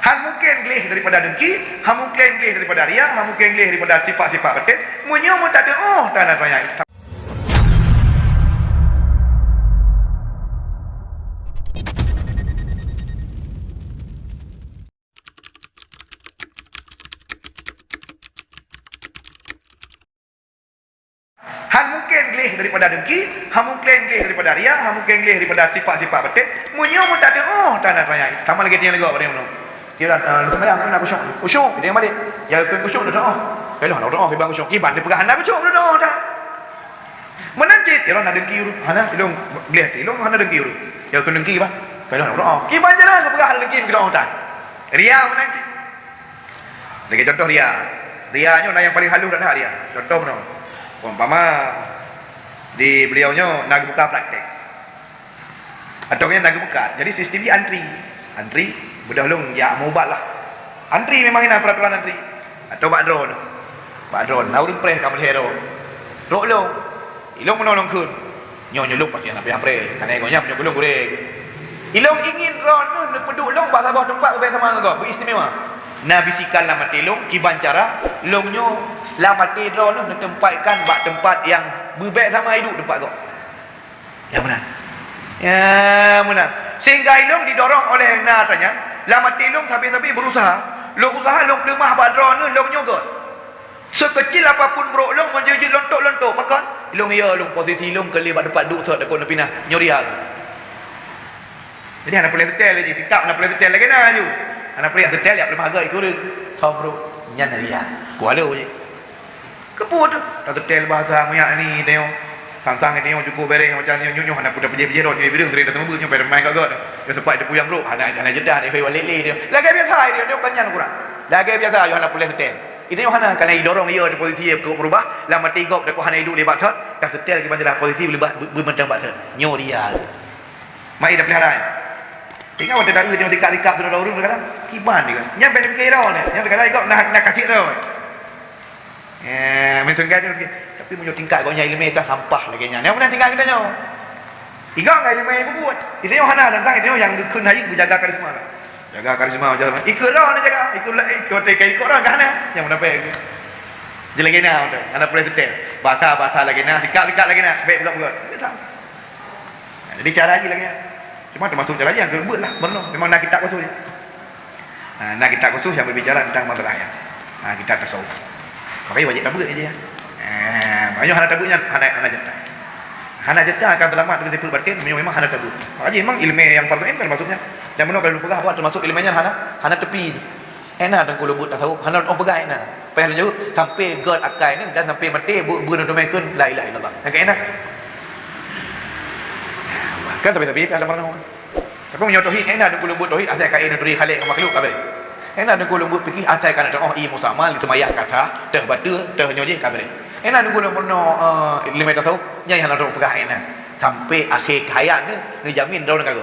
Hal mungkin gelih daripada dengki, hal mungkin gelih daripada riak, hal mungkin gelih daripada sifat-sifat batin. Munyo mun tak ada tak nak tanya. Hal mungkin gelih daripada dengki, hal mungkin gelih daripada riak, hal mungkin gelih daripada sifat-sifat batin. Munyo mun tak ada tak nak tanya. Tambah lagi dia lega pada mana? Kira sembahyang nak kusyuk dia balik. Ya kusyuk dah doa. Kalau nak doa bang kusyuk. Kiban dia pegang nak kusyuk dah doa dah. Menancit dia nak dengki uru. Hana ilung gelih ilung hana dengki uru. Ya kun dengki bang. Kalau nak doa. Kiban je lah pegang dengki ke doa dah. Ria menancit. Lagi contoh ria. Rianya yang paling halus dah ria. Contoh mana? Umpama di beliaunya nak buka praktek. Atau yang nak buka. Jadi sistem dia antri budak long ya mobat lah. Antri memang ini peraturan antri. Atau bak drone. Naurun preh kamu hero. Rok long. Ilong menolong kun. Nyo long pasti nak pergi preh. Karena egonya punya gulung goreng. Ilong ingin ron tu peduk long bak sabah tempat berbeza sama kau. Beristimewa. Na bisikan lah mati long kiban cara longnyo lah mati drone tu ditempatkan bak tempat yang berbeza sama hidup tempat kau. Ya benar. Ya benar. Sehingga ilong didorong oleh na tanya lama tilung tapi berusaha long usaha long lemah badron ni long nyogot sekecil apapun bro long menjejit lontok pakan ilong ya long posisi long kali bak dapat duk sat dekon pinah nyorial. Jadi anak boleh tetel lagi tikap anak boleh tetel lagi nah ju anak boleh tetel ya lemah agak ikut tahu bro nyan dia kuala je keput dah tetel bahasa muyak ni tengok tantang ni yang cukup bereng macam ni nyunyuh anak pudak pejeh rod ni bidung teri datang bu nyampai main kat god dia sempat dia puyang bro anak jedah ni fai lele dia lagi biasa dia kanyan kurang lagi biasa yo anak boleh setel ini yohana kana didorong ia di posisi dia berubah lama tigop dak hana hidup dia bacat dah setel lagi banjlah posisi boleh bermentang bacat nyo dia mai dah pelihara tinggal waktu dah dia tikak-tikak tu dah urus kadang kiban dia nyampai dia kira ni nyampai kadang ikut nak kasih dah mentun kan tapi punya tingkat kau nyai ilmu tak sampah lagi nya. Yang mana tingkat kita nyo? Tiga ngai ilmu yang buat. Itu yang hana tentang itu yang kun haji menjaga karisma. Jaga karisma jaga. Ikut lah nak jaga. Ikut tekai ikut orang kana. Yang mana baik. Je lagi nak tu. Anak boleh tetel. Bata lagi nak, tikat lagi nak. Baik buat. Jadi cara lagi lagi. Cuma termasuk cara yang kebut lah. Benar. Memang nak kita khusus. Nak kita khusus yang berbicara tentang masalah yang kita tasawuf. Makanya wajib tabut aja ya. Banyak hana tabutnya hana jatah akan selamat dari tipu batin memang hana tabut. Makanya memang ilmu yang fardu ain kan maksudnya. Dan benar kalau pegah buat termasuk ilmunya hana tepi. Enak dan kalau buat tasawuf hana orang pegai enak. Payah juga sampai god akai ni dan sampai mati beuna domaikun la ilaha illallah. Nak enak. Kan tapi ada mana. Tapi menyo tauhid enak dan kalau buat tauhid asal kai negeri khalik makhluk kabeh. Enak dan kalau buat fikih asal kan ada i musamal itu mayat kata teh batu teh nyoje kabeh. Enak nunggu nombor lima tahun, nyai hana dong pegang enak sampai akhir hayat ni jamin dong nak